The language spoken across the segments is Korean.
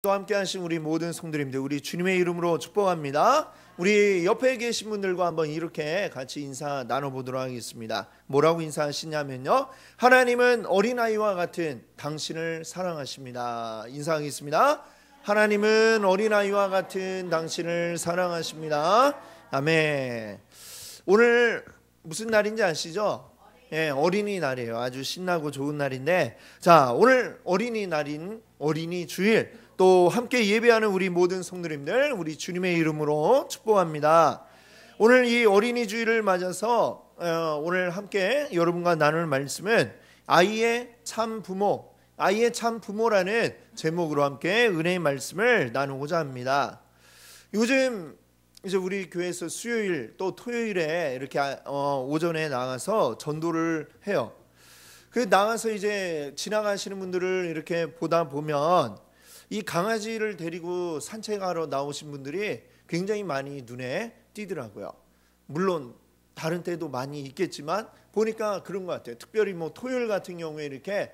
또 함께 하신 우리 모든 성도님들 우리 주님의 이름으로 축복합니다. 우리 옆에 계신 분들과 한번 이렇게 같이 인사 나눠보도록 하겠습니다. 뭐라고 인사하시냐면요, 하나님은 어린아이와 같은 당신을 사랑하십니다. 인사하겠습니다. 하나님은 어린아이와 같은 당신을 사랑하십니다. 아멘. 오늘 무슨 날인지 아시죠? 예, 어린이날이에요. 아주 신나고 좋은 날인데, 자, 오늘 어린이날인 어린이 주일, 또 함께 예배하는 우리 모든 성도님들 우리 주님의 이름으로 축복합니다. 오늘 이 어린이 주일을 맞아서 오늘 함께 여러분과 나눌 말씀은 아이의 참 부모, 아이의 참 부모라는 제목으로 함께 은혜의 말씀을 나누고자 합니다. 요즘 이제 우리 교회에서 수요일 또 토요일에 이렇게 오전에 나가서 전도를 해요. 그 나가서 이제 지나가시는 분들을 이렇게 보다 보면 이 강아지를 데리고 산책하러 나오신 분들이 굉장히 많이 눈에 띄더라고요. 물론 다른 때도 많이 있겠지만 보니까 그런 것 같아요. 특별히 뭐 토요일 같은 경우에 이렇게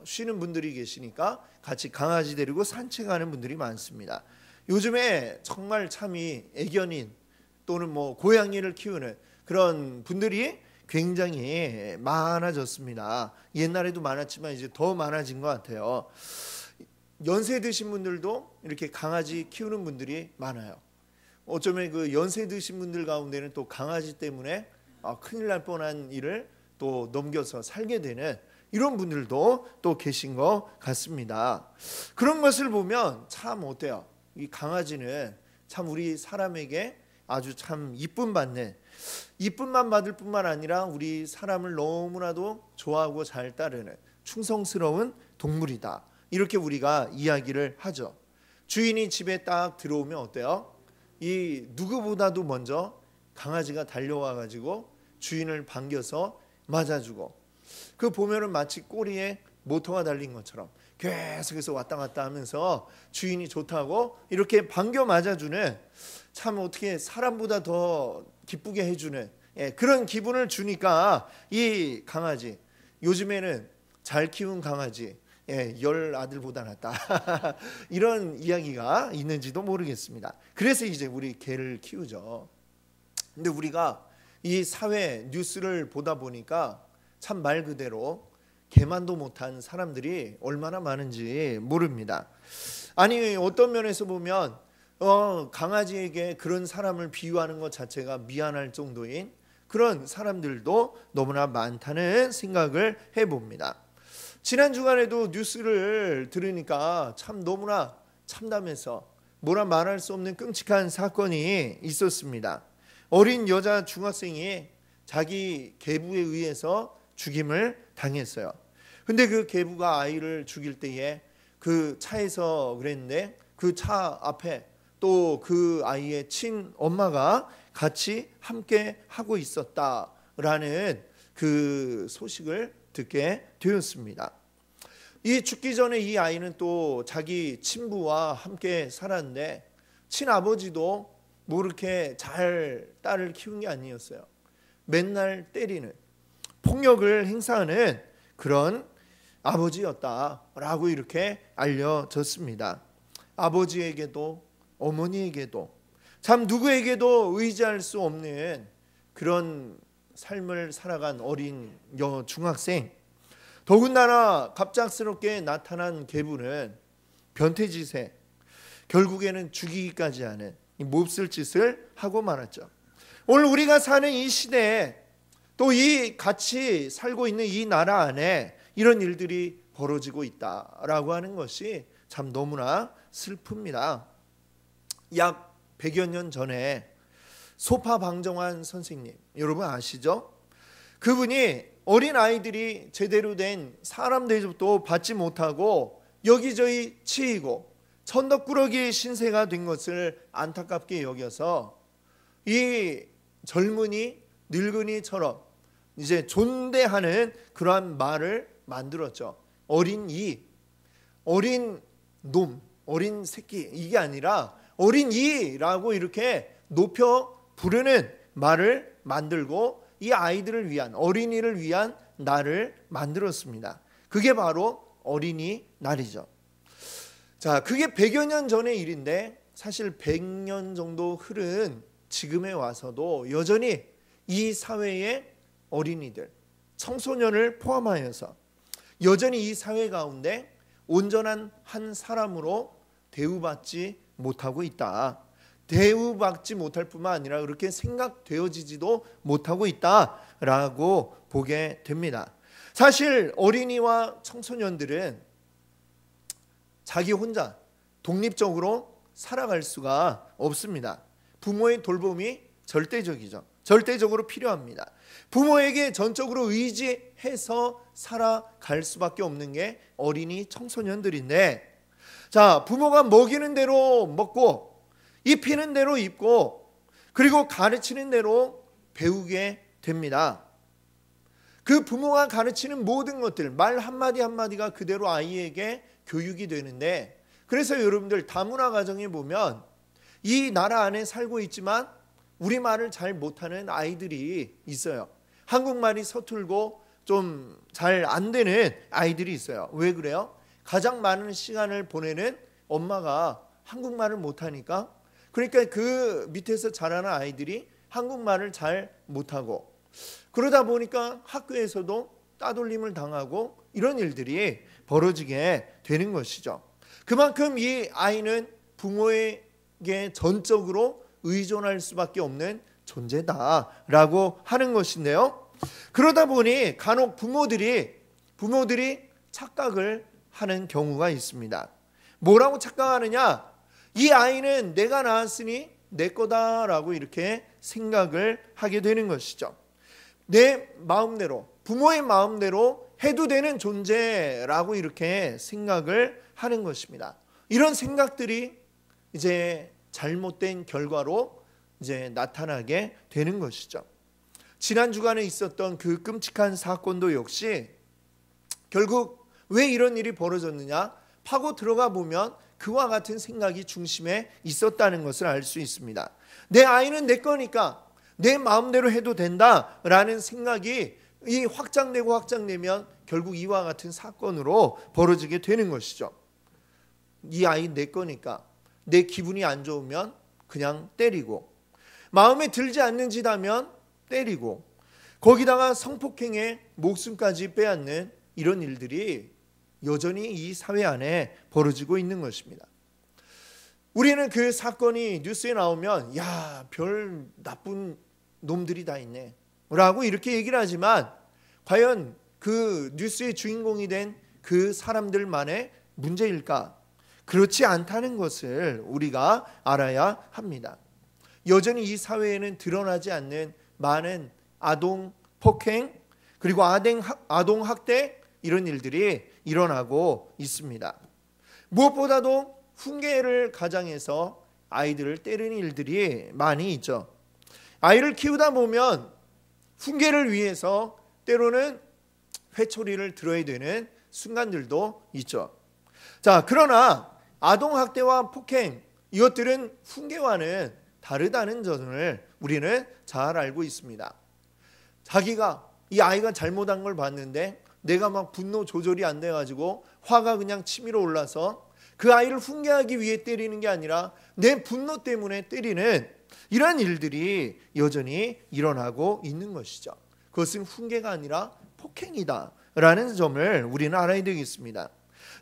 쉬는 분들이 계시니까 같이 강아지 데리고 산책하는 분들이 많습니다. 요즘에 정말 참이 애견인 또는 뭐 고양이를 키우는 그런 분들이 굉장히 많아졌습니다. 옛날에도 많았지만 이제 더 많아진 것 같아요. 연세 드신 분들도 이렇게 강아지 키우는 분들이 많아요. 어쩌면 그 연세 드신 분들 가운데는 또 강아지 때문에 큰일 날 뻔한 일을 또 넘겨서 살게 되는 이런 분들도 또 계신 것 같습니다. 그런 것을 보면 참 어때요? 이 강아지는 참 우리 사람에게 아주 참 이쁨만 받을 뿐만 아니라 우리 사람을 너무나도 좋아하고 잘 따르는 충성스러운 동물이다. 이렇게 우리가 이야기를 하죠. 주인이 집에 딱 들어오면 어때요? 이 누구보다도 먼저 강아지가 달려와 가지고 주인을 반겨서 맞아주고, 그 보면은 마치 꼬리에 모터가 달린 것처럼 계속해서 왔다 갔다 하면서 주인이 좋다고 이렇게 반겨 맞아주는, 참 어떻게 사람보다 더 기쁘게 해주는 그런 기분을 주니까 이 강아지, 요즘에는 잘 키운 강아지 10아들보다 낫다 이런 이야기가 있는지도 모르겠습니다. 그래서 이제 우리 개를 키우죠. 근데 우리가 이 사회 뉴스를 보다 보니까 참 말 그대로 개만도 못한 사람들이 얼마나 많은지 모릅니다. 아니 어떤 면에서 보면 강아지에게 그런 사람을 비유하는 것 자체가 미안할 정도인 그런 사람들도 너무나 많다는 생각을 해봅니다. 지난 주간에도 뉴스를 들으니까 참 너무나 참담해서 뭐라 말할 수 없는 끔찍한 사건이 있었습니다. 어린 여자 중학생이 자기 계부에 의해서 죽임을 당했어요. 근데 그 계부가 아이를 죽일 때에 그 차에서 그랬는데 그 차 앞에 또 그 아이의 친엄마가 같이 함께 하고 있었다라는 그 소식을 듣게 되었습니다. 이 죽기 전에 이 아이는 또 자기 친부와 함께 살았는데 친아버지도 뭐 이렇게 잘 딸을 키운 게 아니었어요. 맨날 때리는, 폭력을 행사하는 그런 아버지였다라고 이렇게 알려졌습니다. 아버지에게도 어머니에게도 참 누구에게도 의지할 수 없는 그런 삶을 살아간 어린 중학생, 더군다나 갑작스럽게 나타난 계부는 변태짓에 결국에는 죽이기까지 하는 몹쓸 짓을 하고 말았죠. 오늘 우리가 사는 이 시대에 또 이 같이 살고 있는 이 나라 안에 이런 일들이 벌어지고 있다라고 하는 것이 참 너무나 슬픕니다. 약 100여 년 전에 소파방정환 선생님, 여러분 아시죠? 그분이 어린 아이들이 제대로 된 사람 대접도 받지 못하고 여기저기 치이고 천덕꾸러기 신세가 된 것을 안타깝게 여겨서 이 젊은이 늙은이처럼 이제 존대하는 그러한 말을 만들었죠. 어린 이, 어린 놈, 어린 새끼, 이게 아니라 어린 이라고 이렇게 높여 부르는 말을 만들고 이 아이들을 위한, 어린이를 위한 날을 만들었습니다. 그게 바로 어린이날이죠. 자, 그게 100여 년 전의 일인데 사실 100년 정도 흐른 지금에 와서도 여전히 이 사회의 어린이들, 청소년을 포함하여서 여전히 이 사회 가운데 온전한 한 사람으로 대우받지 못하고 있다. 대우받지 못할 뿐만 아니라 그렇게 생각되어지지도 못하고 있다라고 보게 됩니다. 사실 어린이와 청소년들은 자기 혼자 독립적으로 살아갈 수가 없습니다. 부모의 돌봄이 절대적으로 필요합니다. 부모에게 전적으로 의지해서 살아갈 수밖에 없는 게 어린이 청소년들인데, 자, 부모가 먹이는 대로 먹고 입히는 대로 입고 그리고 가르치는 대로 배우게 됩니다. 그 부모가 가르치는 모든 것들, 말 한마디 한마디가 그대로 아이에게 교육이 되는데, 그래서 여러분들 다문화 가정에 보면 이 나라 안에 살고 있지만 우리말을 잘 못하는 아이들이 있어요. 한국말이 서툴고 좀 잘 안 되는 아이들이 있어요. 왜 그래요? 가장 많은 시간을 보내는 엄마가 한국말을 못하니까. 그러니까 그 밑에서 자라는 아이들이 한국말을 잘 못하고, 그러다 보니까 학교에서도 따돌림을 당하고 이런 일들이 벌어지게 되는 것이죠. 그만큼 이 아이는 부모에게 전적으로 의존할 수밖에 없는 존재다라고 하는 것인데요. 그러다 보니 간혹 부모들이 착각을 하는 경우가 있습니다. 뭐라고 착각하느냐? 이 아이는 내가 낳았으니 내 거다라고 이렇게 생각을 하게 되는 것이죠. 내 마음대로, 부모의 마음대로 해도 되는 존재라고 이렇게 생각을 하는 것입니다. 이런 생각들이 이제 잘못된 결과로 이제 나타나게 되는 것이죠. 지난 주간에 있었던 그 끔찍한 사건도 역시 결국 왜 이런 일이 벌어졌느냐? 파고 들어가 보면 그와 같은 생각이 중심에 있었다는 것을 알 수 있습니다. 내 아이는 내 거니까 내 마음대로 해도 된다라는 생각이 이 확장되면 결국 이와 같은 사건으로 벌어지게 되는 것이죠. 이 아이 내 거니까 내 기분이 안 좋으면 그냥 때리고, 마음에 들지 않는 짓 하면 때리고, 거기다가 성폭행에 목숨까지 빼앗는 이런 일들이 여전히 이 사회 안에 벌어지고 있는 것입니다. 우리는 그 사건이 뉴스에 나오면 야, 별 나쁜 놈들이 다 있네 라고 이렇게 얘기를 하지만, 과연 그 뉴스의 주인공이 된 그 사람들만의 문제일까? 그렇지 않다는 것을 우리가 알아야 합니다. 여전히 이 사회에는 드러나지 않는 많은 아동 폭행 그리고 아동 학대 이런 일들이 일어나고 있습니다. 무엇보다도 훈계를 가장해서 아이들을 때리는 일들이 많이 있죠. 아이를 키우다 보면 훈계를 위해서 때로는 회초리를 들어야 되는 순간들도 있죠. 자, 그러나 아동학대와 폭행, 이것들은 훈계와는 다르다는 점을 우리는 잘 알고 있습니다. 자기가 이 아이가 잘못한 걸 봤는데 내가 막 분노 조절이 안 돼가지고 화가 그냥 치밀어 올라서 그 아이를 훈계하기 위해 때리는 게 아니라 내 분노 때문에 때리는 이런 일들이 여전히 일어나고 있는 것이죠. 그것은 훈계가 아니라 폭행이다라는 점을 우리는 알아야 되겠습니다.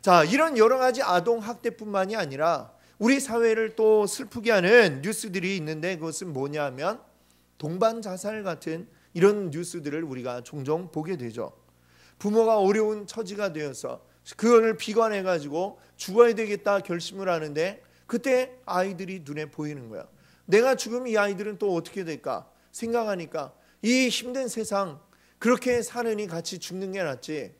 자, 이런 여러 가지 아동 학대뿐만이 아니라 우리 사회를 또 슬프게 하는 뉴스들이 있는데, 그것은 뭐냐면 동반 자살 같은 이런 뉴스들을 우리가 종종 보게 되죠. 부모가 어려운 처지가 되어서 그거를 비관해 가지고 죽어야 되겠다 결심을 하는데, 그때 아이들이 눈에 보이는 거야. 내가 죽으면 이 아이들은 또 어떻게 될까 생각하니까 이 힘든 세상 그렇게 사느니 같이 죽는 게 낫지.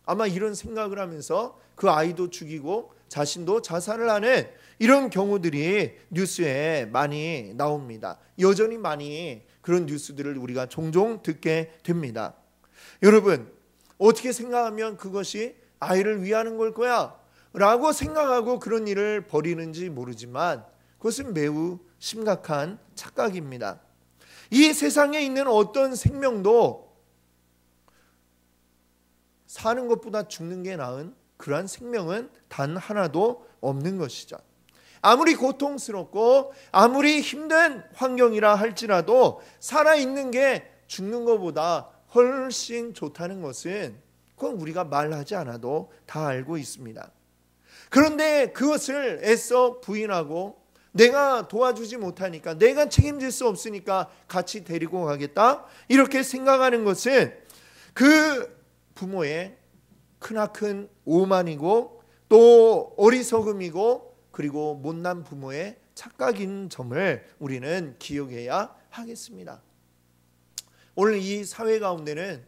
아마 이런 생각을 하면서 그 아이도 죽이고 자신도 자살을 하는 이런 경우들이 뉴스에 많이 나옵니다. 여전히 많이 그런 뉴스들을 우리가 종종 듣게 됩니다. 여러분, 어떻게 생각하면 그것이 아이를 위하는 걸 거야 라고 생각하고 그런 일을 벌이는지 모르지만 그것은 매우 심각한 착각입니다. 이 세상에 있는 어떤 생명도 사는 것보다 죽는 게 나은 그러한 생명은 단 하나도 없는 것이죠. 아무리 고통스럽고 아무리 힘든 환경이라 할지라도 살아있는 게 죽는 것보다 훨씬 좋다는 것은 그건 우리가 말하지 않아도 다 알고 있습니다. 그런데 그것을 애써 부인하고 내가 도와주지 못하니까, 내가 책임질 수 없으니까 같이 데리고 가겠다, 이렇게 생각하는 것은 그 부모의 크나큰 오만이고 또 어리석음이고 그리고 못난 부모의 착각인 점을 우리는 기억해야 하겠습니다. 오늘 이 사회 가운데는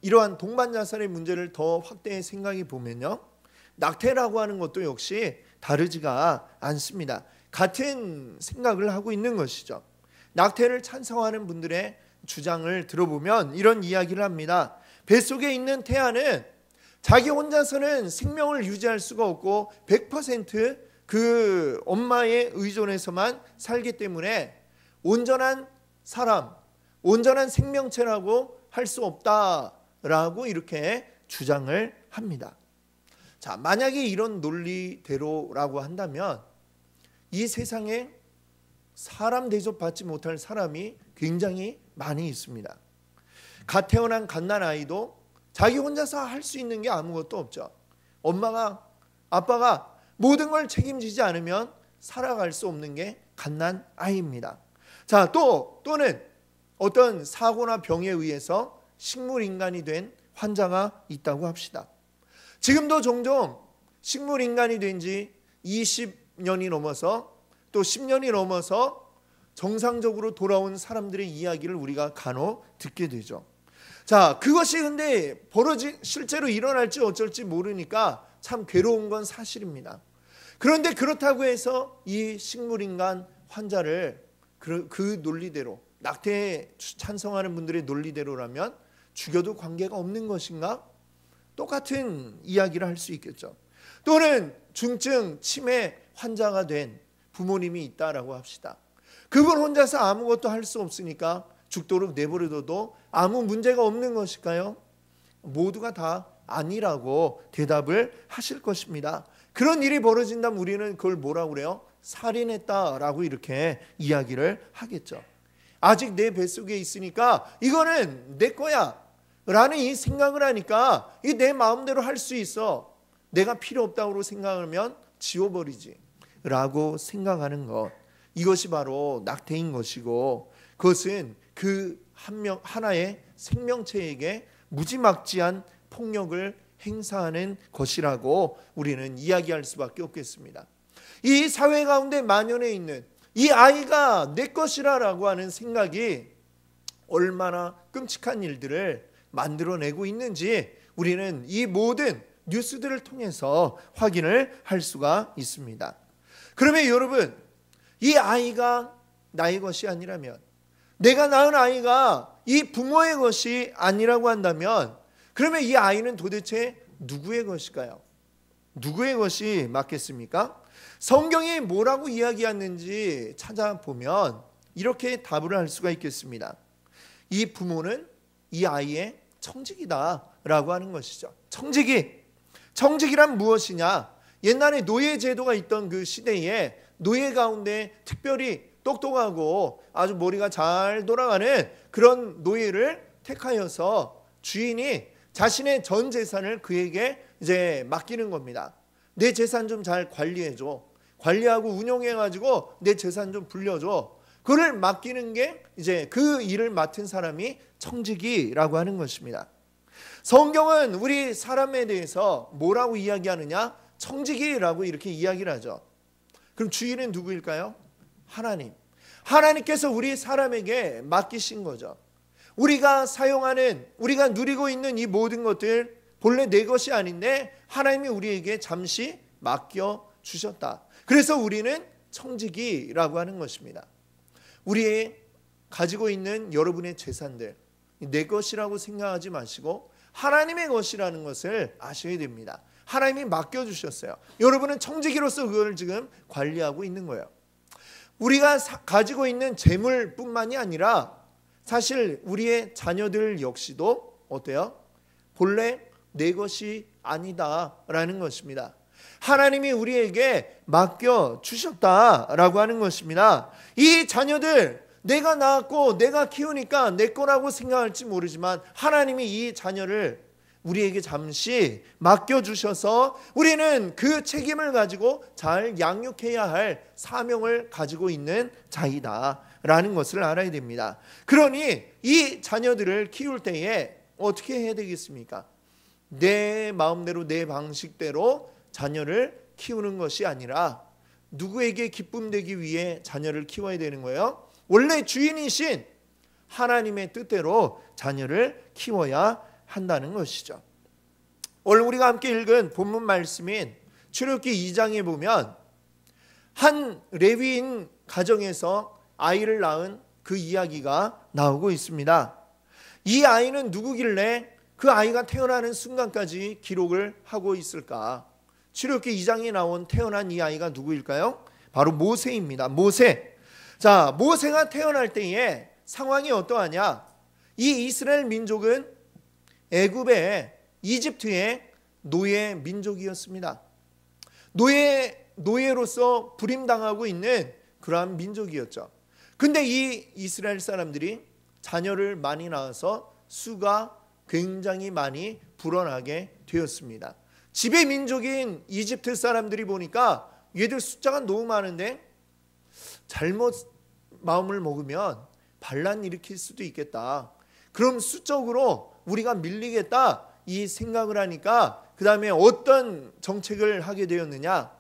이러한 동반자살의 문제를 더 확대해 생각해 보면요, 낙태라고 하는 것도 역시 다르지가 않습니다. 같은 생각을 하고 있는 것이죠. 낙태를 찬성하는 분들의 주장을 들어보면 이런 이야기를 합니다. 뱃속에 있는 태아는 자기 혼자서는 생명을 유지할 수가 없고 100% 그 엄마의 의존에서만 살기 때문에 온전한 사람, 온전한 생명체라고 할 수 없다라고 이렇게 주장을 합니다. 자, 만약에 이런 논리대로라고 한다면 이 세상에 사람 대접받지 못할 사람이 굉장히 많이 있습니다. 갓 태어난 갓난아이도 자기 혼자서 할 수 있는 게 아무것도 없죠. 엄마가, 아빠가 모든 걸 책임지지 않으면 살아갈 수 없는 게 갓난아이입니다. 자, 또는 어떤 사고나 병에 의해서 식물인간이 된 환자가 있다고 합시다. 지금도 종종 식물인간이 된 지 20년이 넘어서 또 10년이 넘어서 정상적으로 돌아온 사람들의 이야기를 우리가 간혹 듣게 되죠. 자, 그것이 근데 실제로 일어날지 어쩔지 모르니까 참 괴로운 건 사실입니다. 그런데 그렇다고 해서 이 식물인간 환자를 그 논리대로, 낙태에 찬성하는 분들의 논리대로라면 죽여도 관계가 없는 것인가? 똑같은 이야기를 할 수 있겠죠. 또는 중증 치매 환자가 된 부모님이 있다라고 합시다. 그분 혼자서 아무것도 할 수 없으니까 죽도록 내버려둬도 아무 문제가 없는 것일까요? 모두가 다 아니라고 대답을 하실 것입니다. 그런 일이 벌어진다면 우리는 그걸 뭐라고 그래요? 살인했다라고 이렇게 이야기를 하겠죠. 아직 내 뱃속에 있으니까 이거는 내 거야 라는 이 생각을 하니까 이 내 마음대로 할 수 있어, 내가 필요 없다고 생각하면 지워버리지 라고 생각하는 것, 이것이 바로 낙태인 것이고, 그것은 그 하나의 생명체에게 무지막지한 폭력을 행사하는 것이라고 우리는 이야기할 수밖에 없겠습니다. 이 사회 가운데 만연해 있는 이 아이가 내 것이라고 하는 생각이 얼마나 끔찍한 일들을 만들어내고 있는지 우리는 이 모든 뉴스들을 통해서 확인을 할 수가 있습니다. 그러면 여러분, 이 아이가 나의 것이 아니라면, 내가 낳은 아이가 이 부모의 것이 아니라고 한다면, 그러면 이 아이는 도대체 누구의 것일까요? 누구의 것이 맞겠습니까? 성경이 뭐라고 이야기하는지 찾아보면 이렇게 답을 할 수가 있겠습니다. 이 부모는 이 아이의 청지기다라고 하는 것이죠. 청지기란 무엇이냐? 옛날에 노예 제도가 있던 그 시대에 노예 가운데 특별히 똑똑하고 아주 머리가 잘 돌아가는 그런 노예를 택하여서 주인이 자신의 전 재산을 그에게 이제 맡기는 겁니다. 내 재산 좀 잘 관리해줘, 관리하고 운영해가지고 내 재산 좀 불려줘. 그를 맡기는 게 이제 그 일을 맡은 사람이 청지기라고 하는 것입니다. 성경은 우리 사람에 대해서 뭐라고 이야기하느냐? 청지기라고 이렇게 이야기를 하죠. 그럼 주인은 누구일까요? 하나님. 하나님께서 우리 사람에게 맡기신 거죠. 우리가 사용하는, 우리가 누리고 있는 이 모든 것들 본래 내 것이 아닌데 하나님이 우리에게 잠시 맡겨 주셨다. 그래서 우리는 청지기라고 하는 것입니다. 우리의 가지고 있는 여러분의 재산들, 내 것이라고 생각하지 마시고 하나님의 것이라는 것을 아셔야 됩니다. 하나님이 맡겨주셨어요. 여러분은 청지기로서 그걸 지금 관리하고 있는 거예요. 우리가 가지고 있는 재물뿐만이 아니라 사실 우리의 자녀들 역시도 어때요? 본래 내 것이 아니다라는 것입니다. 하나님이 우리에게 맡겨주셨다라고 하는 것입니다. 이 자녀들 내가 낳았고 내가 키우니까 내 거라고 생각할지 모르지만 하나님이 이 자녀를 우리에게 잠시 맡겨주셔서 우리는 그 책임을 가지고 잘 양육해야 할 사명을 가지고 있는 자이다라는 것을 알아야 됩니다. 그러니 이 자녀들을 키울 때에 어떻게 해야 되겠습니까? 내 마음대로 내 방식대로 자녀를 키우는 것이 아니라 누구에게 기쁨 되기 위해 자녀를 키워야 되는 거예요? 원래 주인이신 하나님의 뜻대로 자녀를 키워야 한다는 것이죠. 오늘 우리가 함께 읽은 본문 말씀인 출애굽기 2장에 보면 한 레위인 가정에서 아이를 낳은 그 이야기가 나오고 있습니다. 이 아이는 누구길래 그 아이가 태어나는 순간까지 기록을 하고 있을까? 출애굽기 2장에 나온 태어난 이 아이가 누구일까요? 바로 모세입니다. 모세. 자, 모세가 태어날 때에 상황이 어떠하냐? 이 이스라엘 민족은 이집트의 노예 민족이었습니다. 노예로서 불임당하고 있는 그러한 민족이었죠. 근데 이 이스라엘 사람들이 자녀를 많이 낳아서 수가 굉장히 많이 불어나게 되었습니다. 지배 민족인 이집트 사람들이 보니까 얘들 숫자가 너무 많은데 잘못 마음을 먹으면 반란 일으킬 수도 있겠다. 그럼 수적으로 우리가 밀리겠다 이 생각을 하니까 그 다음에 어떤 정책을 하게 되었느냐?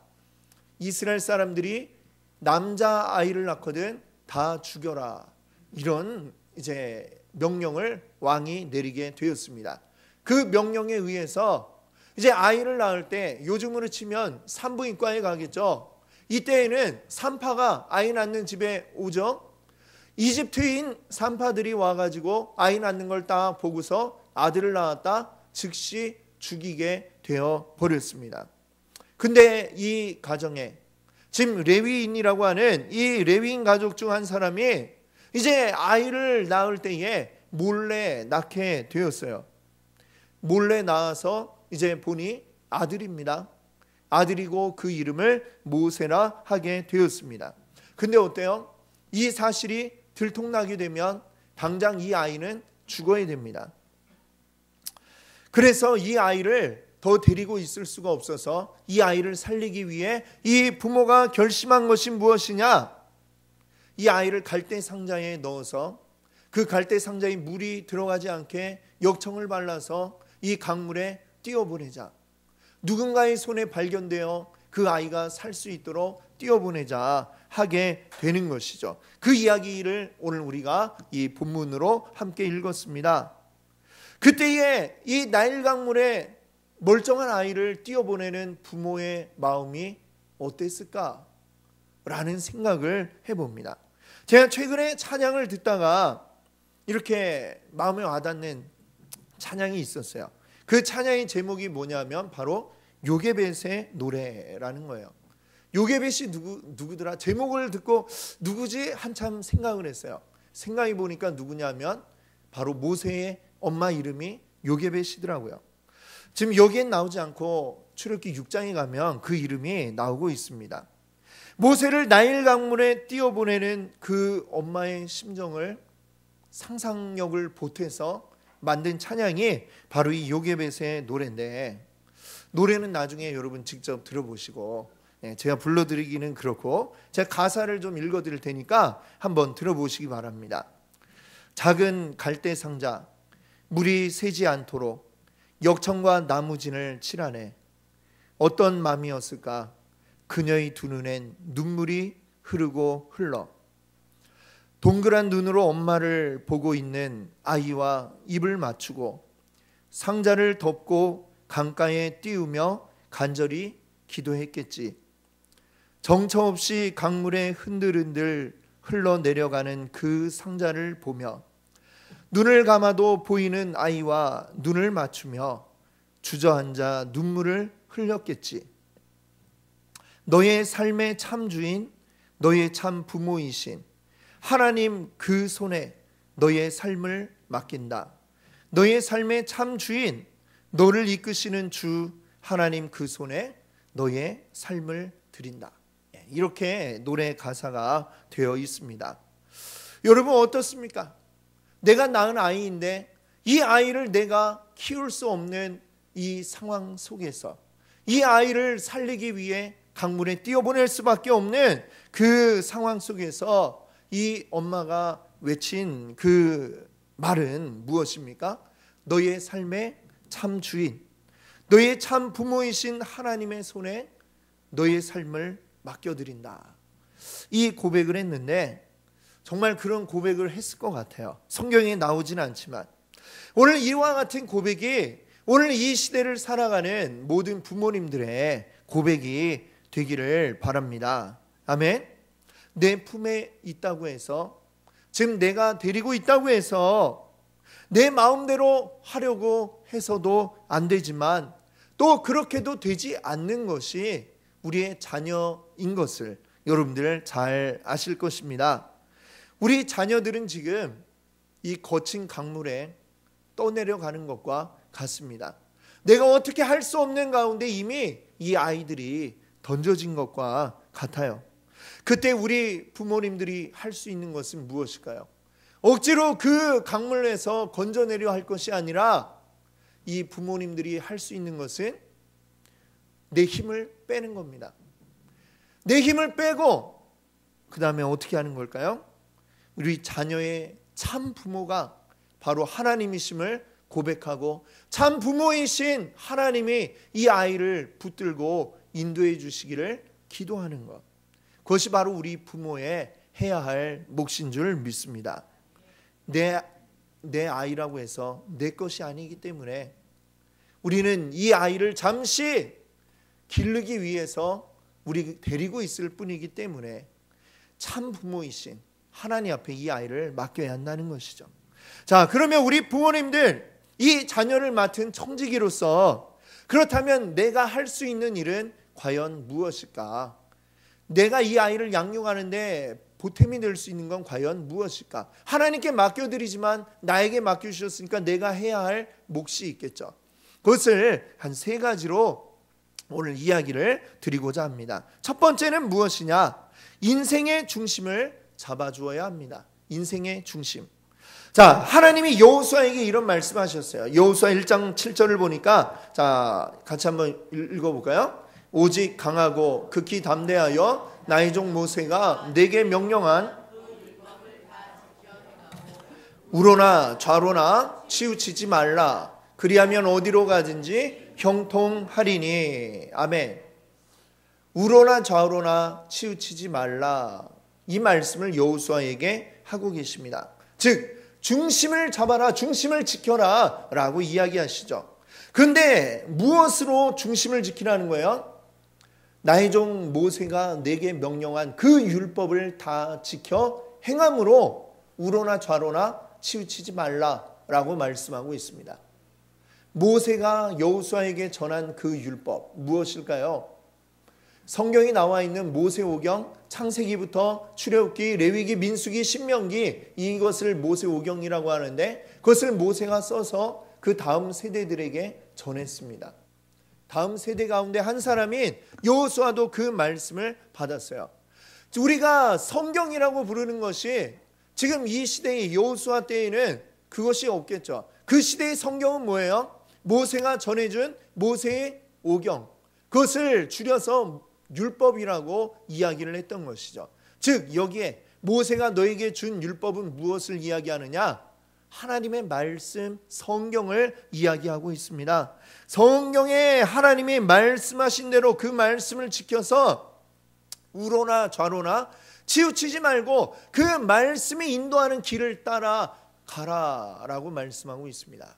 이스라엘 사람들이 남자 아이를 낳거든 다 죽여라. 이런 이제 명령을 왕이 내리게 되었습니다. 그 명령에 의해서 이제 아이를 낳을 때 요즘으로 치면 산부인과에 가겠죠. 이때에는 산파가 아이 낳는 집에 오죠. 이집트인 산파들이 와가지고 아이 낳는 걸 딱 보고서 아들을 낳았다 즉시 죽이게 되어 버렸습니다. 근데 이 가정에 지금 레위인이라고 하는 이 레위인 가족 중 한 사람이 이제 아이를 낳을 때에 몰래 낳게 되었어요. 몰래 낳아서 이제 보니 아들입니다. 아들이고 그 이름을 모세라 하게 되었습니다. 근데 어때요? 이 사실이 들통나게 되면 당장 이 아이는 죽어야 됩니다. 그래서 이 아이를 더 데리고 있을 수가 없어서 이 아이를 살리기 위해 이 부모가 결심한 것이 무엇이냐? 이 아이를 갈대 상자에 넣어서 그 갈대 상자에 물이 들어가지 않게 역청을 발라서 이 강물에 띄워보내자. 누군가의 손에 발견되어 그 아이가 살 수 있도록 띄워보내자 하게 되는 것이죠. 그 이야기를 오늘 우리가 이 본문으로 함께 읽었습니다. 그때에 이 나일 강물에 멀쩡한 아이를 띄워보내는 부모의 마음이 어땠을까? 라는 생각을 해봅니다. 제가 최근에 찬양을 듣다가 이렇게 마음에 와닿는 찬양이 있었어요. 그 찬양의 제목이 뭐냐면 바로 요게벳의 노래라는 거예요. 요게벳이 누구더라? 제목을 듣고 누구지? 한참 생각을 했어요. 생각해 보니까 누구냐면 바로 모세의 엄마 이름이 요게벳이더라고요. 지금 여기엔 나오지 않고 출애굽기 6장에 가면 그 이름이 나오고 있습니다. 모세를 나일 강물에 띄워보내는 그 엄마의 심정을 상상력을 보태서 만든 찬양이 바로 이 요게벳의 노래인데, 노래는 나중에 여러분 직접 들어보시고, 제가 불러드리기는 그렇고 제가 가사를 좀 읽어드릴 테니까 한번 들어보시기 바랍니다. 작은 갈대 상자, 물이 새지 않도록 역청과 나무진을 칠하네. 어떤 맘이었을까? 그녀의 두 눈엔 눈물이 흐르고 흘러. 동그란 눈으로 엄마를 보고 있는 아이와 입을 맞추고 상자를 덮고 강가에 띄우며 간절히 기도했겠지. 정처 없이 강물에 흔들흔들 흘러내려가는 그 상자를 보며 눈을 감아도 보이는 아이와 눈을 맞추며 주저앉아 눈물을 흘렸겠지. 너의 삶의 참 주인, 너의 참 부모이신 하나님 그 손에 너의 삶을 맡긴다. 너의 삶의 참 주인, 너를 이끄시는 주 하나님 그 손에 너의 삶을 드린다. 이렇게 노래 가사가 되어 있습니다. 여러분 어떻습니까? 내가 낳은 아이인데 이 아이를 내가 키울 수 없는 이 상황 속에서 이 아이를 살리기 위해 강물에 뛰어보낼 수밖에 없는 그 상황 속에서 이 엄마가 외친 그 말은 무엇입니까? 너의 삶의 참 주인, 너의 참 부모이신 하나님의 손에 너의 삶을 맡겨드린다. 이 고백을 했는데 정말 그런 고백을 했을 것 같아요. 성경에 나오진 않지만 오늘 이와 같은 고백이 오늘 이 시대를 살아가는 모든 부모님들의 고백이 되기를 바랍니다. 아멘. 내 품에 있다고 해서, 지금 내가 데리고 있다고 해서 내 마음대로 하려고 해서도 안 되지만 또 그렇게도 되지 않는 것이 우리의 자녀인 것을 여러분들 잘 아실 것입니다. 우리 자녀들은 지금 이 거친 강물에 떠내려가는 것과 같습니다. 내가 어떻게 할 수 없는 가운데 이미 이 아이들이 던져진 것과 같아요. 그때 우리 부모님들이 할 수 있는 것은 무엇일까요? 억지로 그 강물에서 건져내려 할 것이 아니라 이 부모님들이 할 수 있는 것은 내 힘을 빼는 겁니다. 내 힘을 빼고 그 다음에 어떻게 하는 걸까요? 우리 자녀의 참 부모가 바로 하나님이심을 고백하고 참 부모이신 하나님이 이 아이를 붙들고 인도해 주시기를 기도하는 것, 그것이 바로 우리 부모의 해야 할 몫인 줄 믿습니다. 내 아이라고 해서 내 것이 아니기 때문에 우리는 이 아이를 잠시 기르기 위해서 우리 데리고 있을 뿐이기 때문에 참 부모이신 하나님 앞에 이 아이를 맡겨야 한다는 것이죠. 자, 그러면 우리 부모님들, 이 자녀를 맡은 청지기로서 그렇다면 내가 할 수 있는 일은 과연 무엇일까? 내가 이 아이를 양육하는데 보탬이 될 수 있는 건 과연 무엇일까? 하나님께 맡겨드리지만 나에게 맡겨주셨으니까 내가 해야 할 몫이 있겠죠. 그것을 한 3가지로 오늘 이야기를 드리고자 합니다. 첫 번째는 무엇이냐? 인생의 중심을 잡아주어야 합니다. 인생의 중심. 자, 하나님이 여호수아에게 이런 말씀하셨어요. 여호수아 1장 7절을 보니까 자, 같이 한번 읽어볼까요? 오직 강하고 극히 담대하여 나의 종 모세가 내게 명령한 우로나 좌로나 치우치지 말라. 그리하면 어디로 가든지 형통하리니. 아멘. 우로나 좌로나 치우치지 말라. 이 말씀을 여호수아에게 하고 계십니다. 즉 중심을 잡아라, 중심을 지켜라 라고 이야기하시죠. 그런데 무엇으로 중심을 지키라는 거예요? 나의 종 모세가 내게 명령한 그 율법을 다 지켜 행함으로 우로나 좌로나 치우치지 말라라고 말씀하고 있습니다. 모세가 여호수아에게 전한 그 율법 무엇일까요? 성경이 나와 있는 모세오경, 창세기부터 출애굽기, 레위기, 민수기, 신명기, 이것을 모세오경이라고 하는데 그것을 모세가 써서 그 다음 세대들에게 전했습니다. 다음 세대 가운데 한 사람인 여호수아도 그 말씀을 받았어요. 우리가 성경이라고 부르는 것이 지금 이 시대의 여호수아 때에는 그것이 없겠죠. 그 시대의 성경은 뭐예요? 모세가 전해준 모세의 오경, 그것을 줄여서 율법이라고 이야기를 했던 것이죠. 즉 여기에 모세가 너에게 준 율법은 무엇을 이야기하느냐? 하나님의 말씀, 성경을 이야기하고 있습니다. 성경에 하나님이 말씀하신 대로 그 말씀을 지켜서 우로나 좌로나 치우치지 말고 그 말씀이 인도하는 길을 따라 가라라고 말씀하고 있습니다.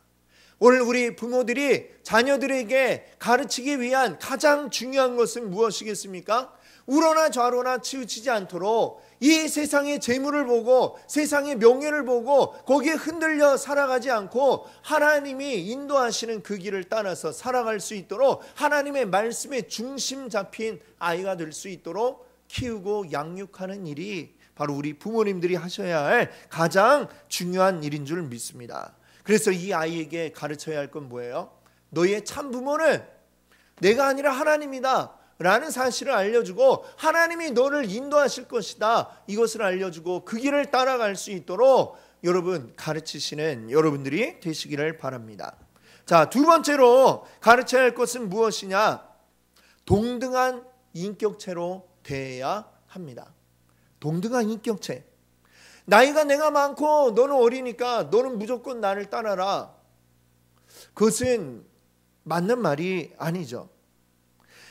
오늘 우리 부모들이 자녀들에게 가르치기 위한 가장 중요한 것은 무엇이겠습니까? 우로나 좌로나 치우치지 않도록 이 세상의 재물을 보고 세상의 명예를 보고 거기에 흔들려 살아가지 않고 하나님이 인도하시는 그 길을 따라서 살아갈 수 있도록 하나님의 말씀에 중심 잡힌 아이가 될 수 있도록 키우고 양육하는 일이 바로 우리 부모님들이 하셔야 할 가장 중요한 일인 줄 믿습니다. 그래서 이 아이에게 가르쳐야 할 건 뭐예요? 너의 참 부모는 내가 아니라 하나님이다 라는 사실을 알려주고 하나님이 너를 인도하실 것이다 이것을 알려주고 그 길을 따라갈 수 있도록 여러분 가르치시는 여러분들이 되시기를 바랍니다. 자, 두 번째로 가르쳐야 할 것은 무엇이냐? 동등한 인격체로 대해야 합니다. 동등한 인격체. 나이가 내가 많고 너는 어리니까 너는 무조건 나를 따라라. 그것은 맞는 말이 아니죠.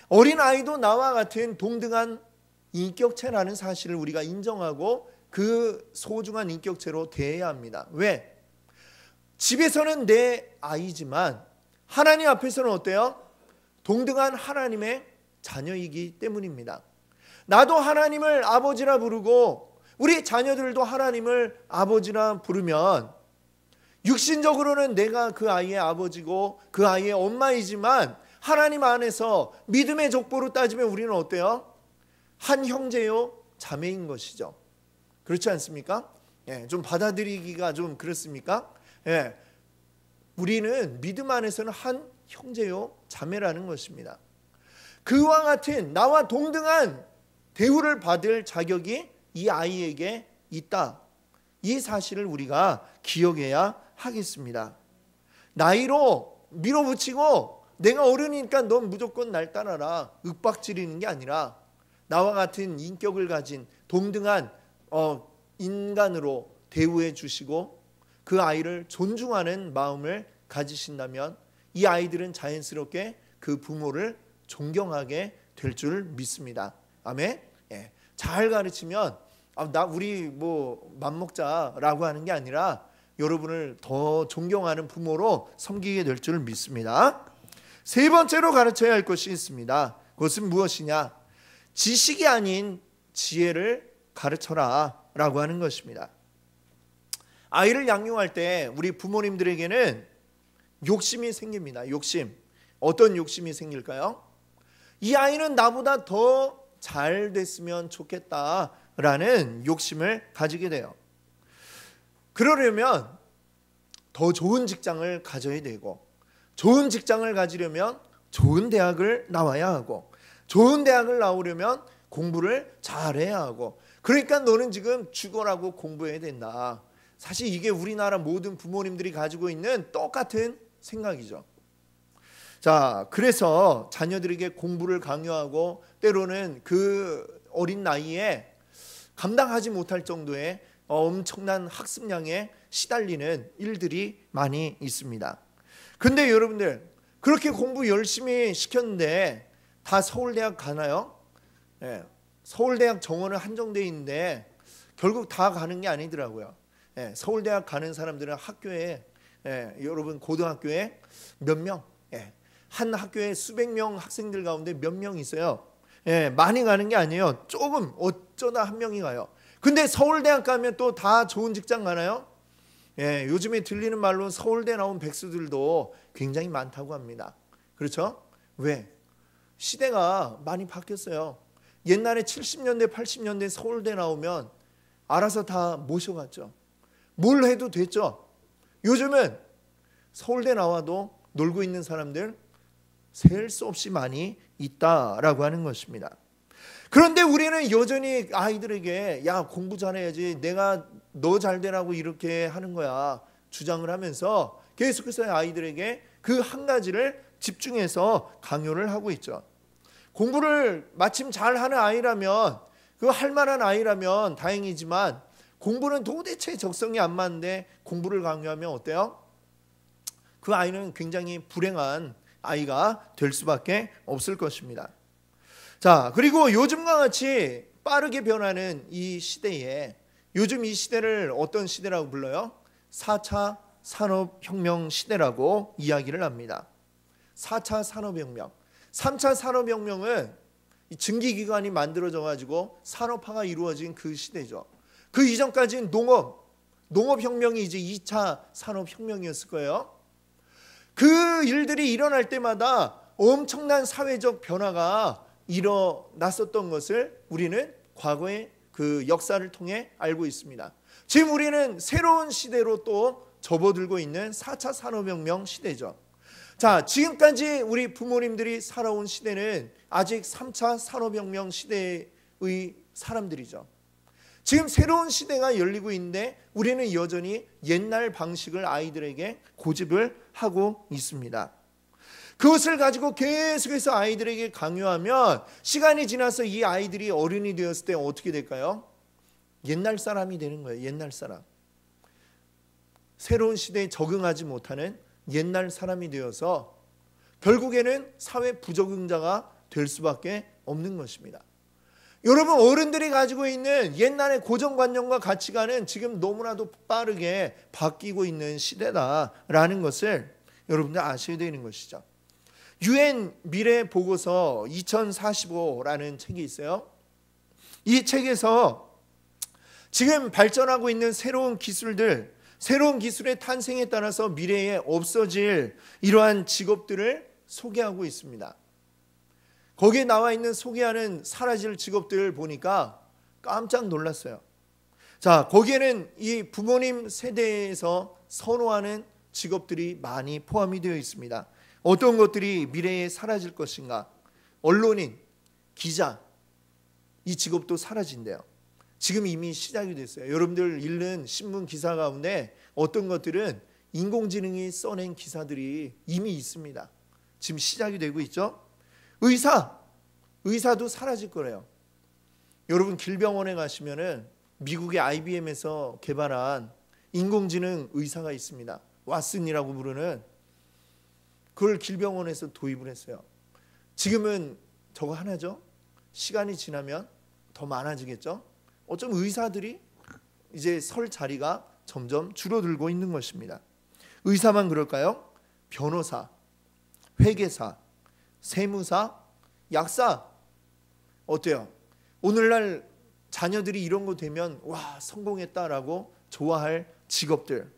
어린아이도 나와 같은 동등한 인격체라는 사실을 우리가 인정하고 그 소중한 인격체로 대해야 합니다. 왜? 집에서는 내 아이지만 하나님 앞에서는 어때요? 동등한 하나님의 자녀이기 때문입니다. 나도 하나님을 아버지라 부르고 우리 자녀들도 하나님을 아버지라 부르면 육신적으로는 내가 그 아이의 아버지고 그 아이의 엄마이지만 하나님 안에서 믿음의 족보로 따지면 우리는 어때요? 한 형제요 자매인 것이죠. 그렇지 않습니까? 예, 좀 받아들이기가 좀 그렇습니까? 예, 우리는 믿음 안에서는 한 형제요 자매라는 것입니다. 그와 같은 나와 동등한 대우를 받을 자격이 이 아이에게 있다. 이 사실을 우리가 기억해야 하겠습니다. 나이로 밀어붙이고 내가 어른이니까 넌 무조건 날 따라라 윽박지르는 게 아니라 나와 같은 인격을 가진 동등한 인간으로 대우해 주시고 그 아이를 존중하는 마음을 가지신다면 이 아이들은 자연스럽게 그 부모를 존경하게 될 줄 믿습니다. 아멘. 예. 잘 가르치면 우리 뭐 맘먹자라고 하는 게 아니라 여러분을 더 존경하는 부모로 섬기게 될 줄 믿습니다. 세 번째로 가르쳐야 할 것이 있습니다. 그것은 무엇이냐? 지식이 아닌 지혜를 가르쳐라 라고 하는 것입니다. 아이를 양육할 때 우리 부모님들에게는 욕심이 생깁니다. 욕심. 어떤 욕심이 생길까요? 이 아이는 나보다 더 잘 됐으면 좋겠다라는 욕심을 가지게 돼요. 그러려면 더 좋은 직장을 가져야 되고 좋은 직장을 가지려면 좋은 대학을 나와야 하고 좋은 대학을 나오려면 공부를 잘해야 하고 그러니까 너는 지금 죽어라고 공부해야 된다. 사실 이게 우리나라 모든 부모님들이 가지고 있는 똑같은 생각이죠. 자, 그래서 자녀들에게 공부를 강요하고 때로는 그 어린 나이에 감당하지 못할 정도의 엄청난 학습량에 시달리는 일들이 많이 있습니다. 근데 여러분들 그렇게 공부 열심히 시켰는데 다 서울대학 가나요? 예, 서울대학 정원은 한정돼 있는데 결국 다 가는 게 아니더라고요. 예, 서울대학 가는 사람들은 학교에 여러분 고등학교에 몇 명, 한 학교에 수백 명 학생들 가운데 몇 명 있어요. 많이 가는 게 아니에요. 조금 어쩌다 한 명이 가요. 근데 서울대학 가면 또 다 좋은 직장 가나요? 요즘에 들리는 말로 서울대 나온 백수들도 굉장히 많다고 합니다. 그렇죠? 왜? 시대가 많이 바뀌었어요. 옛날에 70년대 80년대 서울대 나오면 알아서 다 모셔갔죠. 뭘 해도 됐죠. 요즘은 서울대 나와도 놀고 있는 사람들 셀 수 없이 많이 있다라고 하는 것입니다. 그런데 우리는 여전히 아이들에게 야 공부 잘해야지 내가 너 잘 되라고 이렇게 하는 거야 주장을 하면서 계속해서 아이들에게 그 한 가지를 집중해서 강요를 하고 있죠. 공부를 마침 잘하는 아이라면 그 할 만한 아이라면 다행이지만 공부는 도대체 적성이 안 맞는데 공부를 강요하면 어때요? 그 아이는 굉장히 불행한 아이가 될 수밖에 없을 것입니다. 자, 그리고 요즘과 같이 빠르게 변하는 이 시대에 요즘 이 시대를 어떤 시대라고 불러요? 4차 산업혁명 시대라고 이야기를 합니다. 4차 산업혁명. 3차 산업혁명은 증기기관이 만들어져 가지고 산업화가 이루어진 그 시대죠. 그 이전까지는 농업혁명이 이제 2차 산업혁명이었을 거예요. 그 일들이 일어날 때마다 엄청난 사회적 변화가 일어났었던 것을 우리는 과거의 그 역사를 통해 알고 있습니다. 지금 우리는 새로운 시대로 또 접어들고 있는 4차 산업혁명 시대죠. 자, 지금까지 우리 부모님들이 살아온 시대는 아직 3차 산업혁명 시대의 사람들이죠. 지금 새로운 시대가 열리고 있는데 우리는 여전히 옛날 방식을 아이들에게 고집을 하고 있습니다. 그것을 가지고 계속해서 아이들에게 강요하면 시간이 지나서 이 아이들이 어른이 되었을 때 어떻게 될까요? 옛날 사람이 되는 거예요. 옛날 사람. 새로운 시대에 적응하지 못하는 옛날 사람이 되어서 결국에는 사회 부적응자가 될 수밖에 없는 것입니다. 여러분, 어른들이 가지고 있는 옛날의 고정관념과 가치관은 지금 너무나도 빠르게 바뀌고 있는 시대다라는 것을 여러분들 아셔야 되는 것이죠. UN 미래 보고서 2045라는 책이 있어요. 이 책에서 지금 발전하고 있는 새로운 기술의 탄생에 따라서 미래에 없어질 이러한 직업들을 소개하고 있습니다. 거기에 나와 있는 소개하는 사라질 직업들을 보니까 깜짝 놀랐어요. 자, 거기에는 이 부모님 세대에서 선호하는 직업들이 많이 포함이 되어 있습니다. 어떤 것들이 미래에 사라질 것인가? 언론인, 기자, 이 직업도 사라진대요. 지금 이미 시작이 됐어요. 여러분들 읽는 신문 기사 가운데 어떤 것들은 인공지능이 써낸 기사들이 이미 있습니다. 지금 시작이 되고 있죠. 의사도 사라질 거래요. 여러분, 길병원에 가시면은 미국의 IBM에서 개발한 인공지능 의사가 있습니다. 왓슨이라고 부르는, 그걸 길병원에서 도입을 했어요. 지금은 저거 하나죠. 시간이 지나면 더 많아지겠죠. 어쩜 의사들이 이제 설 자리가 점점 줄어들고 있는 것입니다. 의사만 그럴까요? 변호사, 회계사, 세무사, 약사, 어때요? 오늘날 자녀들이 이런 거 되면 와, 성공했다라고 좋아할 직업들,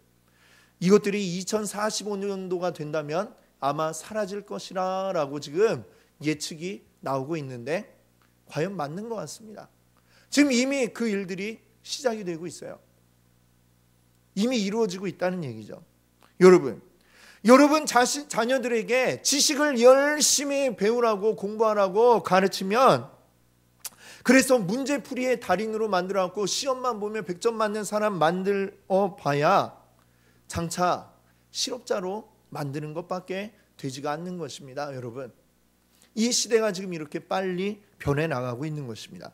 이것들이 2045년도가 된다면 아마 사라질 것이라고 지금 예측이 나오고 있는데 과연 맞는 것 같습니다. 지금 이미 그 일들이 시작이 되고 있어요. 이미 이루어지고 있다는 얘기죠. 여러분 자녀들에게 지식을 열심히 배우라고, 공부하라고 가르치면, 그래서 문제풀이의 달인으로 만들어갖고 시험만 보면 100점 맞는 사람 만들어 봐야 장차 실업자로 만드는 것밖에 되지가 않는 것입니다. 여러분, 이 시대가 지금 이렇게 빨리 변해 나가고 있는 것입니다.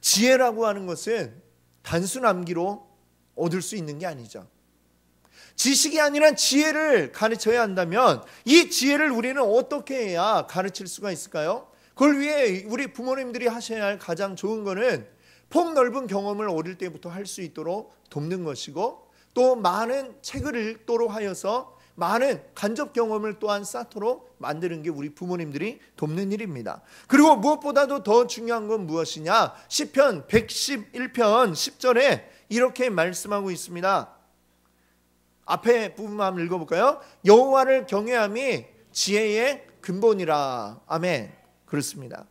지혜라고 하는 것은 단순 암기로 얻을 수 있는 게 아니죠. 지식이 아니라 지혜를 가르쳐야 한다면 이 지혜를 우리는 어떻게 해야 가르칠 수가 있을까요? 그걸 위해 우리 부모님들이 하셔야 할 가장 좋은 거는 폭넓은 경험을 어릴 때부터 할 수 있도록 돕는 것이고, 또 많은 책을 읽도록 하여서 많은 간접 경험을 또한 쌓도록 만드는 게 우리 부모님들이 돕는 일입니다. 그리고 무엇보다도 더 중요한 건 무엇이냐? 시편 111편 10절에 이렇게 말씀하고 있습니다. 앞에 부분만 한번 읽어볼까요? 여호와를 경외함이 지혜의 근본이라. 아멘. 그렇습니다.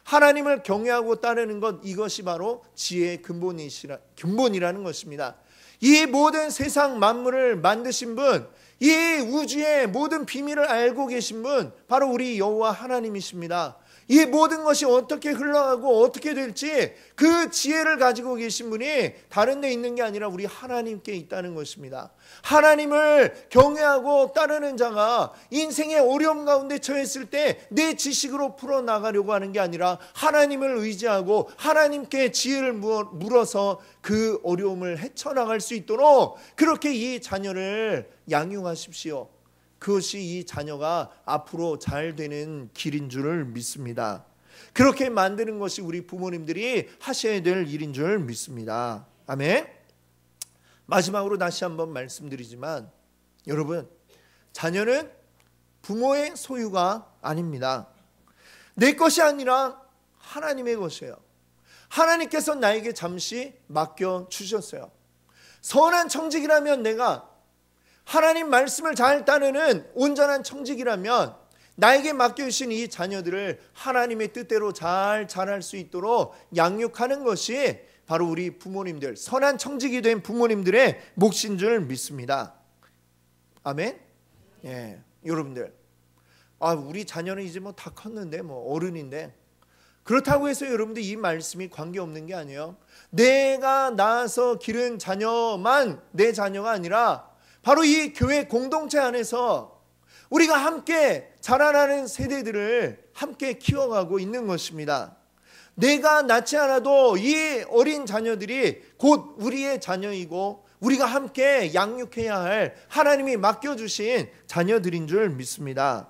하나님을 경외하고 따르는 것, 이것이 바로 지혜의 근본이라는 것입니다. 이 모든 세상 만물을 만드신 분, 이 우주의 모든 비밀을 알고 계신 분, 바로 우리 여호와 하나님이십니다. 이 모든 것이 어떻게 흘러가고 어떻게 될지 그 지혜를 가지고 계신 분이 다른 데 있는 게 아니라 우리 하나님께 있다는 것입니다. 하나님을 경외하고 따르는 자가 인생의 어려움 가운데 처했을 때 내 지식으로 풀어나가려고 하는 게 아니라 하나님을 의지하고 하나님께 지혜를 물어서 그 어려움을 헤쳐나갈 수 있도록 그렇게 이 자녀를 양육하십시오. 그것이 이 자녀가 앞으로 잘 되는 길인 줄을 믿습니다. 그렇게 만드는 것이 우리 부모님들이 하셔야 될 일인 줄 믿습니다. 아멘. 마지막으로 다시 한번 말씀드리지만, 여러분, 자녀는 부모의 소유가 아닙니다. 내 것이 아니라 하나님의 것이에요. 하나님께서 나에게 잠시 맡겨주셨어요. 선한 청직이라면, 내가 하나님 말씀을 잘 따르는 온전한 청직이라면 나에게 맡겨주신 이 자녀들을 하나님의 뜻대로 잘 자랄 수 있도록 양육하는 것이 바로 우리 부모님들, 선한 청직이 된 부모님들의 몫인 줄 믿습니다. 아멘. 예. 여러분들, 우리 자녀는 이제 뭐 다 컸는데, 뭐 어른인데, 그렇다고 해서 여러분들 이 말씀이 관계없는 게 아니에요. 내가 낳아서 기른 자녀만 내 자녀가 아니라 바로 이 교회 공동체 안에서 우리가 함께 자라나는 세대들을 함께 키워가고 있는 것입니다. 내가 낳지 않아도 이 어린 자녀들이 곧 우리의 자녀이고 우리가 함께 양육해야 할 하나님이 맡겨주신 자녀들인 줄 믿습니다.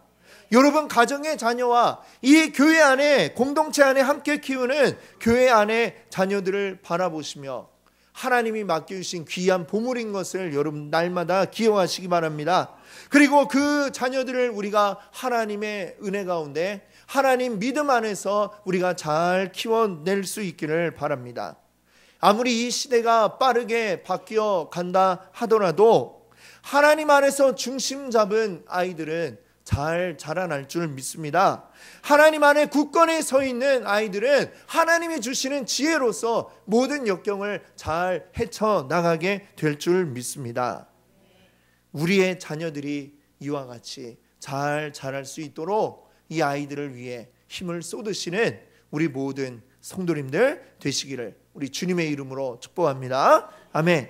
여러분 가정의 자녀와 이 교회 안에 공동체 안에 함께 키우는 교회 안에 자녀들을 바라보시며 하나님이 맡겨주신 귀한 보물인 것을 여러분 날마다 기억하시기 바랍니다. 그리고 그 자녀들을 우리가 하나님의 은혜 가운데 하나님 믿음 안에서 우리가 잘 키워낼 수 있기를 바랍니다. 아무리 이 시대가 빠르게 바뀌어 간다 하더라도 하나님 안에서 중심 잡은 아이들은 잘 자라날 줄 믿습니다. 하나님 안에 굳건히 서 있는 아이들은 하나님이 주시는 지혜로서 모든 역경을 잘 헤쳐나가게 될 줄 믿습니다. 우리의 자녀들이 이와 같이 잘 자랄 수 있도록 이 아이들을 위해 힘을 쏟으시는 우리 모든 성도님들 되시기를 우리 주님의 이름으로 축복합니다. 아멘.